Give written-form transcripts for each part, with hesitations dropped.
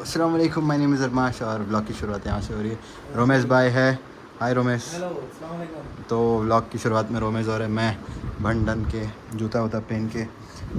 अस्सलाम वालेकुम, my name is अरमाश और व्लॉग की शुरुआत यहाँ से हो रही है। रोमेश भाई है, हाय रोमेश। तो व्लॉग की शुरुआत में रोमेश और है, मैं भंडन के जूता वूता पहन के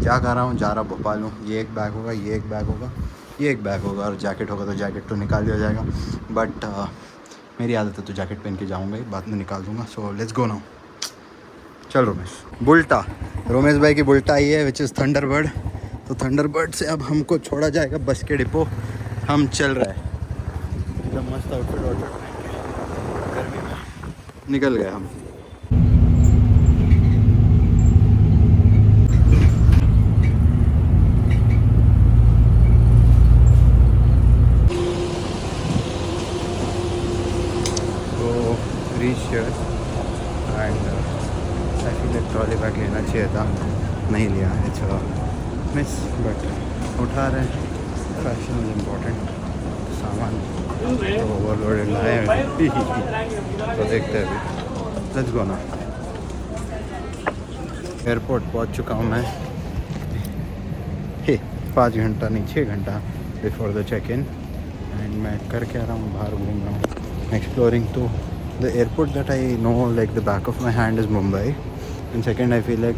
क्या कर रहा हूँ, जा रहा भोपाल हूँ। ये एक बैग होगा, ये एक बैग होगा, ये एक बैग होगा और जैकेट होगा तो जैकेट तो निकाल दिया जाएगा। बट मेरी आदत है तो जैकेट पहन के जाऊँगा ही, बाद में निकाल दूँगा। सो लेट्स गो नाउ। चल रोमेश। बुल्टा, रोमेश भाई की बुल्टा आई है विच इज़ थंडरबर्ड। तो थंडरबर्ड से अब हमको छोड़ा जाएगा बस के डिपो। हम चल रहे हैं एकदम मस्त आउटफिट गर्मी में निकल गए हम। तो रीच एंड आई फील एक ट्रॉली बैग लेना चाहिए था, नहीं लिया। इट्स मिस बट उठा रहे हैं। Fashion is important. सामान तो ओवरलोडेड लाए हैं तो देखते हैं अभी। लेट्स गो ना। एयरपोर्ट पहुंच चुका हूं मैं 5 घंटा नहीं 6 घंटा before the check in. And मैं करके आ रहा हूँ, बाहर घूम रहा हूँ, एक्सप्लोरिंग। तो the airport that I know like the back of my hand is Mumbai and second I feel like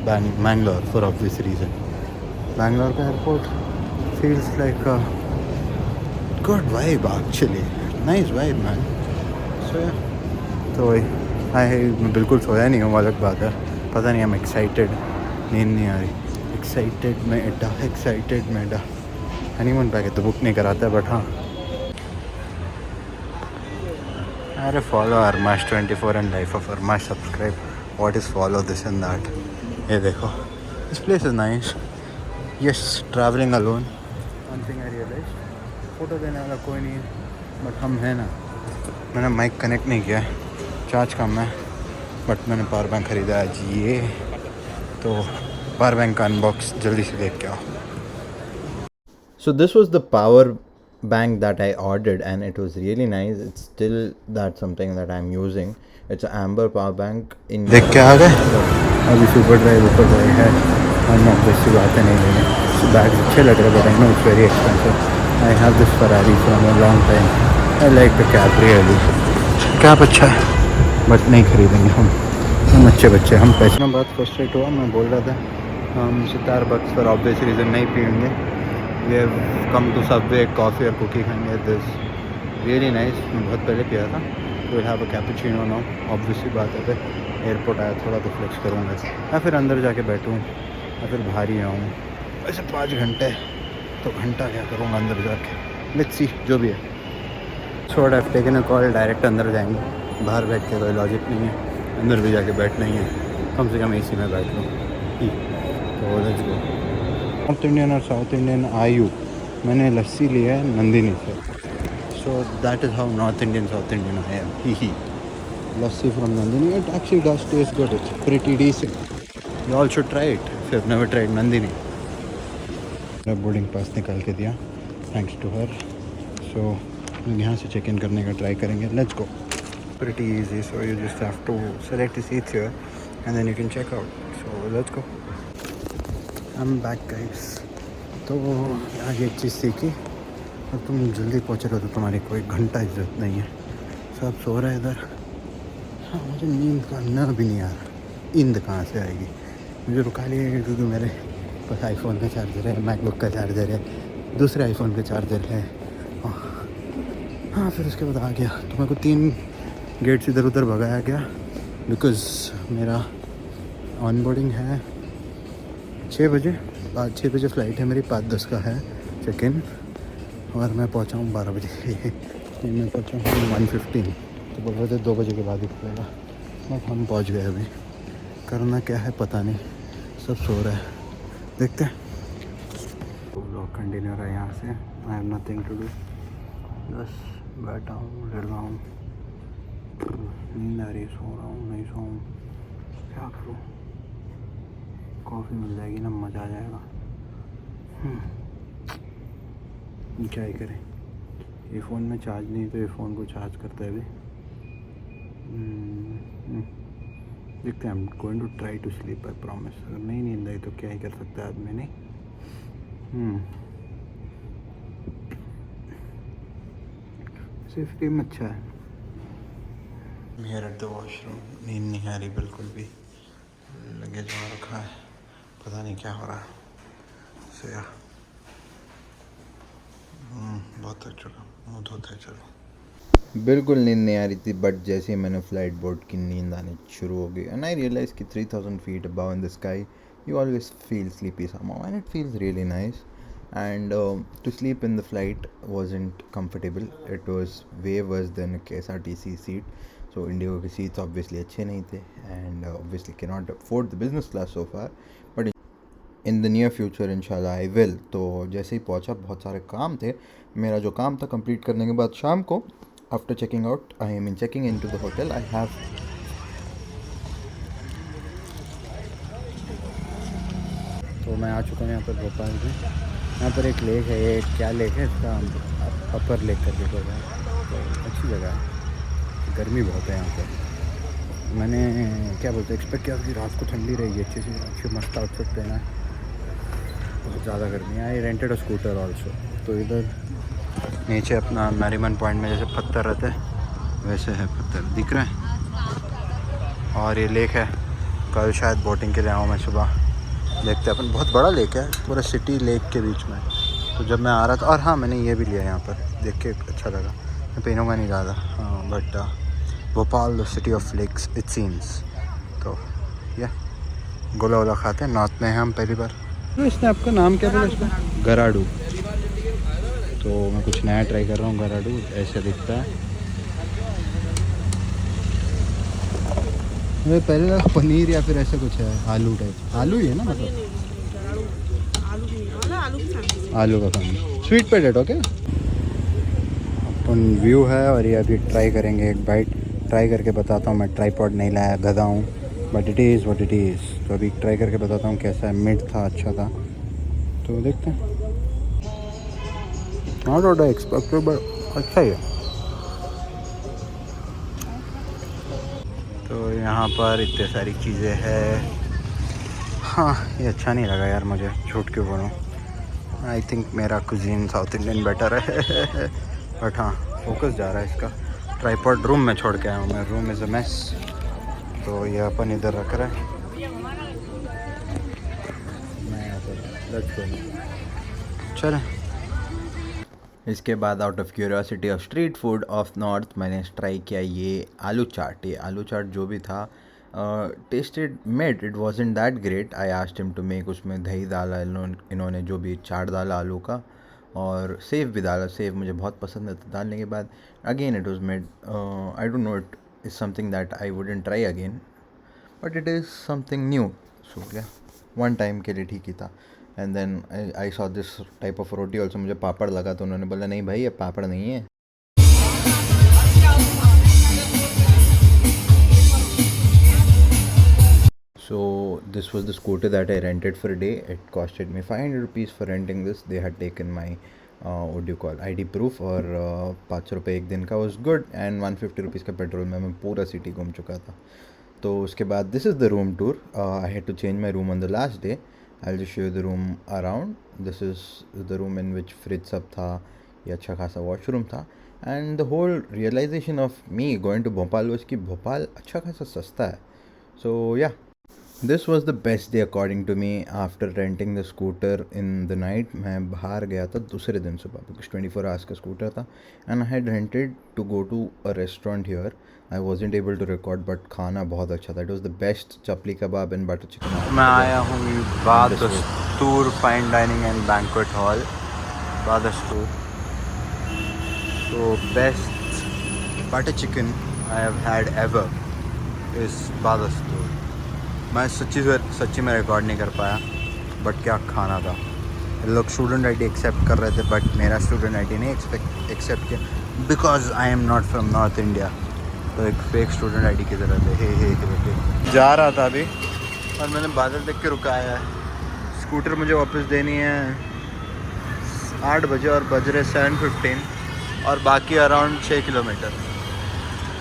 Bangalore for obvious reason. Bangalore का airport feels like a good vibe actually, nice vibe man. So yeah, तो वही मैं बिल्कुल सोया नहीं हूँ, अलग बात है। पता नहीं, I'm excited, नींद नहीं आ रही। एक्साइटेड मेडा हनीमून पैकेज तो बुक नहीं कराता बट हाँ। अरे follow Armash 24 and life of Armash, subscribe. What is follow this and that. ये देखो, this place is nice. Yes, travelling alone. One thing I realise, photo देने वाला कोई नहीं है बट हम हैं ना। मैंने माइक कनेक्ट नहीं किया है, चार्ज कम है, बट मैंने पावर बैंक ख़रीदा है जी। ये तो पावर बैंक का अनबॉक्स जल्दी से देख के आओ। So this was the power bank that I ordered and it was really nice. It's still that something that I'm using. It's an Amber power bank in देख के आ गए। अभी सुपर ड्राइव है और नो बेसी बात है नहीं लेने। बैग अच्छे लग रहे but I know it's very expensive. I have this Ferrari from a long time. I like the cab really. Cab अच्छा है बट नहीं खरीदेंगे हम अच्छे बच्चे। हम पैसे ना बात फ्रस्ट्रेट हुआ, मैं बोल रहा था हम $7 फॉर ऑब्वियस रीज़न नहीं पियेंगे। We have come to Subway, coffee और कुकी खाएंगे। This really nice. मैं बहुत पहले पिया था। Will have a cappuccino now. Obviously बात है, एयरपोर्ट आया थोड़ा तो फ्लेक्स करूँगा या फिर अंदर जाके बैठूँ या फिर बाहर ही आऊँ। वैसे 5 घंटे तो घंटा क्या करूँगा अंदर जाके। लेट्स सी जो भी है। छोड़, I taken a call, direct अंदर जाएंगे। बाहर बैठ के कोई लॉजिक नहीं है, अंदर भी जाके बैठना ही है। कम से कम एसी में बैठ लूँ। तो लेट्स गो। नॉर्थ इंडियन और साउथ इंडियन आयु, मैंने लस्सी लिया है नंदिनी से। So that is how North Indian South Indian I am. He lassi from Nandini. It actually does taste good, it's pretty decent. You all should try it if you have never tried Nandini. मेरा boarding पास निकाल के दिया thanks to her. सो यहाँ से check in करने का try करेंगे। Let's go. Pretty easy, so you just have to select the seats here and then you can check out. So let's go. I am back guys. तो आज एक चीज़ सीखी, और तुम जल्दी पहुँच रहे हो तो तुम्हारी कोई घंटा की ज़रूरत नहीं है। सब सो रहे हैं इधर। हाँ, मुझे नींद का न भी नहीं आ रहा। नींद कहाँ से आएगी? मुझे रुका लिया क्योंकि मेरे पास आईफोन का चार्जर है, मैकबुक का चार्जर है, दूसरे आईफोन का चार्जर है। हाँ, फिर उसके बाद आ गया तो मेरे को 3 गेट्स इधर उधर भगाया गया बिकॉज़ मेरा ऑन बोर्डिंग है 6 बजे। 6 बजे फ़्लाइट है मेरी, 5:10 का है चेक इन और मैं पहुँचा हूँ 12 बजे। मैं पहुँचा हूँ 1:15। तो बोल रहे थे 2 बजे के बाद ही खुलेगा, बट हम पहुँच गए। अभी करना क्या है पता नहीं, सब सो रहा है, देखते हैं। ब्लॉग कंटिन्यू रहा है यहाँ से। I have nothing to do, बस बैठा हूँ, लड़ रहा हूँ, नींद आ रही है, सो रहा हूँ, नहीं सोऊँ, क्या करूँ। कॉफ़ी मिल जाएगी ना, मज़ा आ जाएगा। क्या ही करें, ये फ़ोन में चार्ज नहीं तो ये फ़ोन को चार्ज करता है अभी। देखते हैं, I am going to try to sleep, I promise. अगर नहीं नींद आई तो क्या ही कर सकता है आदमी, नहीं? सेफ्टी में अच्छा है। हियर एट द वॉशरूम, नींद नहीं आ रही बिल्कुल भी, लगेज वहाँ रखा है, पता नहीं क्या हो रहा है। सो या बहुत थक चुका, मुँह धोते चलो। बिल्कुल नींद नहीं आ रही थी, बट जैसे ही मैंने फ्लाइट बोर्ड की नींद आनी शुरू हो गई एंड आई रियलाइज कि 3000 feet above in the sky you always feel sleepy somehow, and it feels really nice. And to sleep in the flight wasn't comfortable. It was way worse than a KSRTC seat. So Indigo के seats obviously अच्छे नहीं थे, and obviously cannot afford the business class so far. But in the near future inshallah I will. तो जैसे ही पहुंचा, बहुत सारे काम थे। मेरा जो काम था कंप्लीट करने के बाद शाम को, after checking out, I am checking into the hotel. I have तो मैं आ चुका हूँ यहाँ पर भोपाल में। यहाँ पर एक लेक है, ये क्या लेक है इसका, अपर लेक करके बोल रहे हैं। तो अच्छी जगह है, गर्मी बहुत है यहाँ पर। मैंने क्या बोलते एक्सपेक्ट किया कि रात को ठंडी रहेगी, अच्छी मस्त आउटफिट पहना है, बहुत ज़्यादा गर्मी है। आई रेंटेड अ स्कूटर ऑल्सो। तो इधर नीचे अपना नरीमन पॉइंट में जैसे पत्थर रहते हैं वैसे है, पत्थर दिख रहे हैं। और ये लेक है, कल शायद बोटिंग के लिए आऊँ मैं सुबह, देखते हैं अपन। बहुत बड़ा लेक है, पूरा सिटी लेक के बीच में। तो जब मैं आ रहा था, और हाँ मैंने ये भी लिया यहाँ पर, देख के अच्छा लगा। मैं पहनूँगा नहीं ज़्यादा, हाँ, but Bhopal the city of lakes it seems. तो या गोला वोला खाते हैं, नॉर्थ में हैं हम पहली बार। तो इसने आपका नाम क्या बोला इसका? गराडू। तो मैं कुछ नया ट्राई कर रहा हूँ। गराडू ऐसे दिखता है। मुझे पहले लगा पनीर या फिर ऐसे कुछ है, आलू टाइप। आलू ही है ना, मतलब आलू का खाना, स्वीट पोटैटो क्या? अपन व्यू है, और ये अभी ट्राई करेंगे एक बाइट। ट्राई करके बताता हूँ। मैं ट्राईपॉड नहीं लाया, गधा हूँ, but it is what it is. तो अभी ट्राई करके बताता हूँ कैसा है। मिड था, अच्छा था, तो देखते हैं। Not what I expected, but अच्छा ही है। तो यहाँ पर इतने सारी चीज़ें हैं। हाँ, ये अच्छा नहीं लगा यार मुझे, झूठ क्यों बोलूँ। आई थिंक मेरा कुजीन साउथ इंडियन बेटर है। बट हाँ, फोकस जा रहा है इसका। ट्राईपॉड रूम में छोड़ के आया हूँ मैं, रूम इज़ अ मेस। तो ये अपन इधर रख रहा है, मैं यहाँ पर चल। इसके बाद out of curiosity of street food of north मैंने ट्राई किया ये आलू चाट। ये आलू चाट जो भी था, tasted made, it wasn't that great. I asked him to make, उसमें दही डाला इन्होंने जो भी चाट डाला आलू का, और सेव भी डाला। सेव मुझे बहुत पसंद है, तो डालने के बाद again it was made, I don't know, it is something that I wouldn't try again, but it is something new. So या वन टाइम के लिए ठीक ही था। And then I saw this type of roti also. मुझे पापड़ लगा, तो उन्होंने बोला नहीं भाई ये पापड़ नहीं है। So this was the scooter that I rented for a day. It costed me 500 rupees for renting this. They had taken my what do you call ID proof, और 500 रुपये एक दिन का was good, and 150 रुपीज़ का petrol में मैं पूरा city घूम चुका था। तो उसके बाद this is the room tour. I had to change my room on the last day. I will just show you the room around. This is the room in which fridge सब था, ये अच्छा खासा वॉशरूम था। And the whole realization of me going to Bhopal was कि भोपाल अच्छा खासा सस्ता है। So yeah this was the best day according to me after renting the scooter in the night. मैं बाहर गया था दूसरे दिन सुबह, बिकॉज 24 आवर्स का स्कूटर था, and I had rented to go to a restaurant here. I wasn't able to record, but खाना बहुत अच्छा था। It was the best chapli kebab and butter chicken. मैं आया हूँ Badastoor fine dining and banquet hall, Badastoor. तो best butter chicken I have had ever is Badastoor. मैं सच्ची में रिकॉर्ड नहीं कर पाया, बट क्या खाना था। लोग स्टूडेंट आईडी एक्सेप्ट कर रहे थे, बट मेरा स्टूडेंट आईडी नहीं एक्सेप्ट किया, because I am not from north India. तो एक फेक स्टूडेंट आईडी की तरह थे। हे जा रहा था अभी, और मैंने बादल देख के रुकाया है। स्कूटर मुझे वापस देनी है 8 बजे, और बज रहे 7:15, और बाकी अराउंड 6 किलोमीटर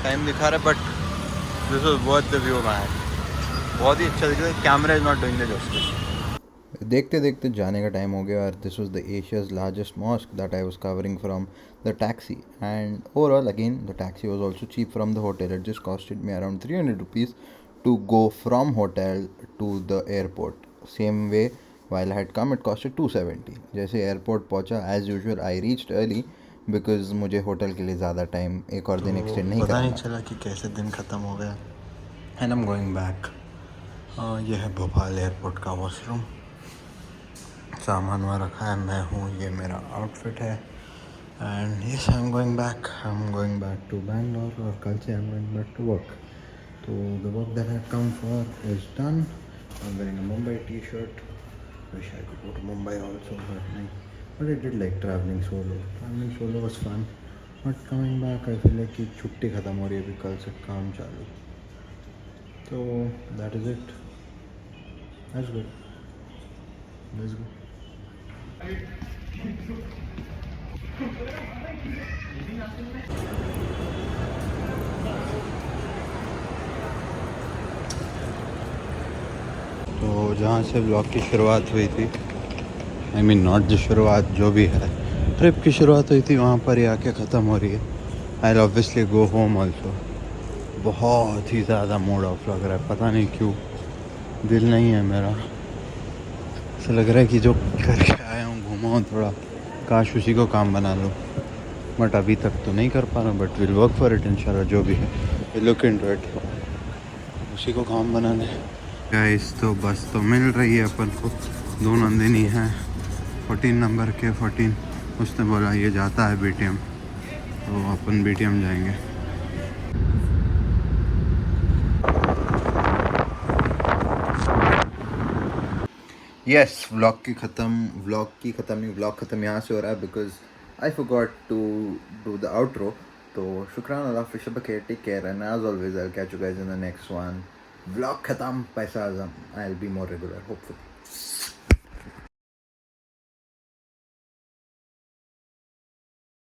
टाइम दिखा रहा है, but this was worth the view man. बहुत ही अच्छा दिख रहा है. Camera is not doing the justice. देखते देखते जाने का टाइम हो गया और this was the Asia's largest mosque that I was covering from the taxi and overall again the taxi was also cheap from the hotel. It just costed me around 300 rupees to go from hotel to the airport. Same way while I had come it costed 270. जैसे airport पहुंचा as usual I reached early because मुझे hotel के लिए ज़्यादा time एक और दिन extend नहीं करना. पता नहीं चला कि कैसे दिन ख़त्म हो गया. And I am going back. ये है भोपाल एयरपोर्ट का वॉशरूम. सामान वहाँ रखा है, मैं हूँ, ये मेरा आउटफिट है. And yes I am going back to Bangalore. और कल से I am going back to work. तो the work that I come for is done. I am wearing a Mumbai T-shirt. Wish I could go to Mumbai also but नहीं. But I did like travelling solo was fun. But coming back I feel like कि छुट्टी ख़त्म हो रही है अभी, कल से काम चालू. तो that is it. That's good. Let's go. तो जहाँ से ब्लॉग की शुरुआत हुई थी, आई मीन नॉट द शुरुआत, जो भी है ट्रिप की शुरुआत हुई थी, वहाँ पर ही आके ख़त्म हो रही है. I obviously go home also. बहुत ही ज़्यादा मूड ऑफ लग रहा है, पता नहीं क्यों. दिल नहीं है मेरा. ऐसा लग रहा है कि जो करके आया हूँ, घूमा हूँ थोड़ा, काश उसी को काम बना लूँ. बट अभी तक तो नहीं कर पा रहा. But will work for it इंशाल्लाह. जो भी है विल लुक इनटू इट. उसी को काम बनाने. गाइस तो बस तो मिल रही है अपन को. 2 नंदिनी हैं 14 नंबर के 14. उसने बोला ये जाता है BTM, तो अपन BTM जाएंगे. यस व्लॉग की ख़त्म व्लॉग ख़त्म यहाँ से हो रहा है because I forgot to do the outro. तो शुक्रान अल्लाह हाफ़िज़, शब बख़ैर, take care and as always I will catch you guys in the next one. Vlog ख़त्म, पैसा आज़म. I will be more regular hopefully.